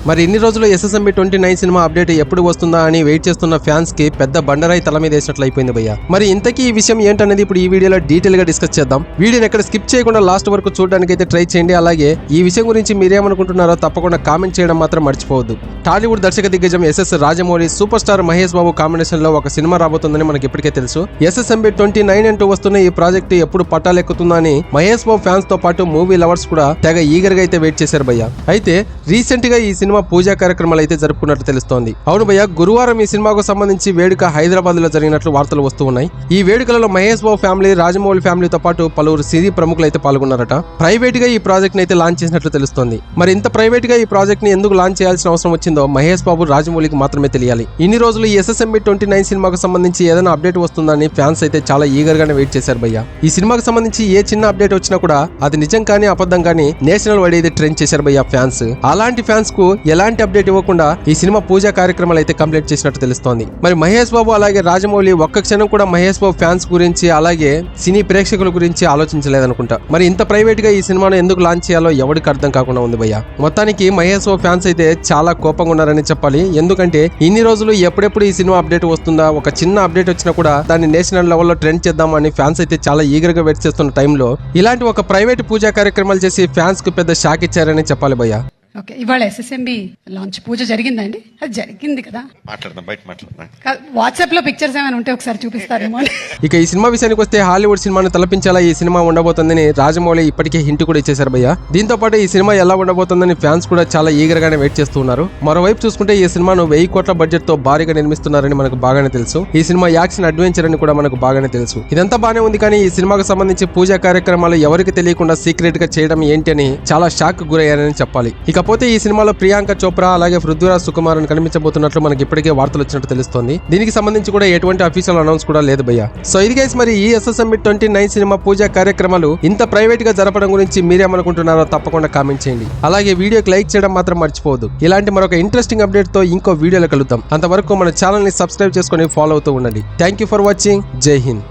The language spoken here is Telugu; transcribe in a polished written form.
మరి ఇన్ని రోజులు SSMB 29 సినిమా అప్డేట్ ఎప్పుడు వస్తుందా అని వెయిట్ చేస్తున్న ఫ్యాన్స్ కి పెద్ద బండరాయి తల మీద వేసినట్లు అయిపోయింది భయ్య. మరి ఇంతకీ ఈ విషయం ఏంటనేది ఇప్పుడు ఈ వీడియోలో డీటెయిల్ గా డిస్కస్ చేద్దాం. వీడియోని ఎక్కడ స్కిప్ చేయకుండా లాస్ట్ వరకు చూడడానికి అయితే ట్రై చేయండి. అలాగే ఈ విషయం గురించి మీరేమనుకుంటున్నారో తప్పకుండా కామెంట్ చేయడం మాత్రం మర్చిపోవద్దు. టాలీవుడ్ దర్శక దిగ్గజం SS Rajamouli super star Mahesh Babu combination లో ఒక సినిమా రాబోతుందని మనకి ఇప్పటికే తెలుసు. SSMB 29 అంటూ వస్తున్న ఈ ప్రాజెక్ట్ ఎప్పుడు పట్టాలెక్కుతుందా అని మహేష్ బాబు ఫ్యాన్స్ తో పాటు మూవీ లవర్స్ కూడా తెగ ఈగర్ గా అయితే వెయిట్ చేశారు భయ్య. అయితే రీసెంట్ గా ఈ సినిమా పూజా కార్యక్రమాలు అయితే జరుపుకున్నట్లు తెలుస్తోంది. అవును భయ్య, గురువారం ఈ సినిమాకు సంబంధించి వేడుక హైదరాబాద్ లో జరిగినట్లు వార్తలు వస్తూ ఉన్నాయి. ఈ వేడుకలలో మహేష్ బాబు ఫ్యామిలీ, రాజమౌళి ఫ్యామిలీతో పాటు పలువురు సినీ ప్రముఖులు అయితే పాల్గొన్నారట. ప్రైవేట్ గా ఈ ప్రాజెక్ట్ ని అయితే లాంచ్ చేసినట్లు తెలుస్తోంది. మరి ఇంత ప్రైవేట్ గా ఈ ప్రాజెక్ట్ ని ఎందుకు లాంచ్ చేయాల్సిన అవసరం వచ్చిందో మహేష్ బాబు, రాజమౌళికి మాత్రమే తెలియాలి. ఇన్ని రోజులు ఈ SSMB 29 సినిమాకు సంబంధించి ఏదైనా అప్డేట్ వస్తుందని ఫ్యాన్స్ అయితే చాలా ఈగర్ గానే వెయిట్ చేశారు భయ్య. ఈ సినిమాకు సంబంధించి ఏ చిన్న అప్డేట్ వచ్చినా కూడా అది నిజం కానీ అబద్ధం కానీ నేషనల్ వైడ్ అయితే ట్రెండ్ చేశారు భయ్య ఫ్యాన్స్. అలాంటి ఫ్యాన్స్ కు ఎలాంటి అప్డేట్ ఇవ్వకుండా ఈ సినిమా పూజా కార్యక్రమాలు అయితే కంప్లీట్ చేసినట్టు తెలుస్తోంది. మరి మహేష్ బాబు అలాగే రాజమౌళి ఒక్క క్షణం కూడా మహేష్ బాబు ఫ్యాన్స్ గురించి అలాగే సినీ ప్రేక్షకుల గురించి ఆలోచించలేదనుకుంటా. మరి ఇంత ప్రైవేట్ గా ఈ సినిమాను ఎందుకు లాంచ్ చేయాలో ఎవరికి అర్థం కాకుండా ఉంది భయ్య. మొత్తానికి మహేష్ బాబు ఫ్యాన్స్ అయితే చాలా కోపంగా ఉన్నారని చెప్పాలి. ఎందుకంటే ఇన్ని రోజులు ఎప్పుడెప్పుడు ఈ సినిమా అప్డేట్ వస్తుందా, ఒక చిన్న అప్డేట్ వచ్చినా కూడా దాన్ని నేషనల్ లెవెల్లో ట్రెండ్ చేద్దామని ఫ్యాన్స్ అయితే చాలా ఈగర్ గా వెయిట్ చేస్తున్న టైంలో ఇలాంటి ఒక ప్రైవేట్ పూజా కార్యక్రమాలు చేసి ఫ్యాన్స్ కు పెద్ద షాక్ ఇచ్చారని చెప్పాలి భయ్య. ఓకే, ఇవాళ SSMB లాంచ్ పూజ జరిగిందండి? అది జరిగింది కదా, వాట్సాప్ లో పిక్చర్స్ ఏమైనా ఉంటే ఒకసారి చూపిస్తారేమో. ఇక ఈ సినిమా విషయానికి వస్తే హాలీవుడ్ సినిమాను తలపించేలా ఈ సినిమా ఉండబోతుందని రాజమౌళి ఇప్పటికే హింట్ కూడా ఇచ్చేశారు భయ్య. దీంతో పాటు ఈ సినిమా ఎలా ఉండబోతుందని ఫ్యాన్స్ కూడా చాలా ఈగర్ గానే వెయిట్ చేస్తూ ఉన్నారు. మరోవైపు చూసుకుంటే ఈ సినిమాను 1000 కోట్ల బడ్జెట్ తో భారీగా నిర్మిస్తున్నారని మనకు బాగానే తెలుసు. ఈ సినిమా యాక్షన్ అడ్వెంచర్ అని కూడా మనకు బాగానే తెలుసు. ఇదంతా బాగానే ఉంది, కానీ ఈ సినిమాకు సంబంధించి పూజా కార్యక్రమాలు ఎవరికి తెలియకుండా సీక్రెట్ గా చేయడం ఏంటి అని చాలా షాక్ గురయ్యారని చెప్పాలి. ఇకపోతే ఈ సినిమాలో ప్రియాంక చోప్రా అలాగే పృథ్వీరాజ్ సుకుమార్ అని కనిపించబోతున్నట్లు మనకి ఇప్పటికే వార్తలు వచ్చినట్టు తెలుస్తోంది. దీనికి సంబంధించి కూడా ఎటువంటి అఫీషియల్ అనౌన్స్ కూడా లేదు భయ్య. సో ఇది గైస్, మరి ఈ SSMB 29 సినిమా పూజా కార్యక్రమాలు ఇంత ప్రైవేట్ గా జరపడం గురించి మీరేమనుకుంటున్నారో తప్పకుండా కామెంట్ చేయండి. అలాగే వీడియోకి లైక్ చేయడం మాత్రం మర్చిపోవద్దు. ఇలాంటి మరొక ఇంట్రెస్టింగ్ అప్డేట్ తో ఇంకో వీడియోలో కలుద్దాం. అంతవరకు మన ఛానల్ ని సబ్స్క్రైబ్ చేసుకొని ఫాలో అవుతూ ఉండండి. Thank you for watching. జై హింద్.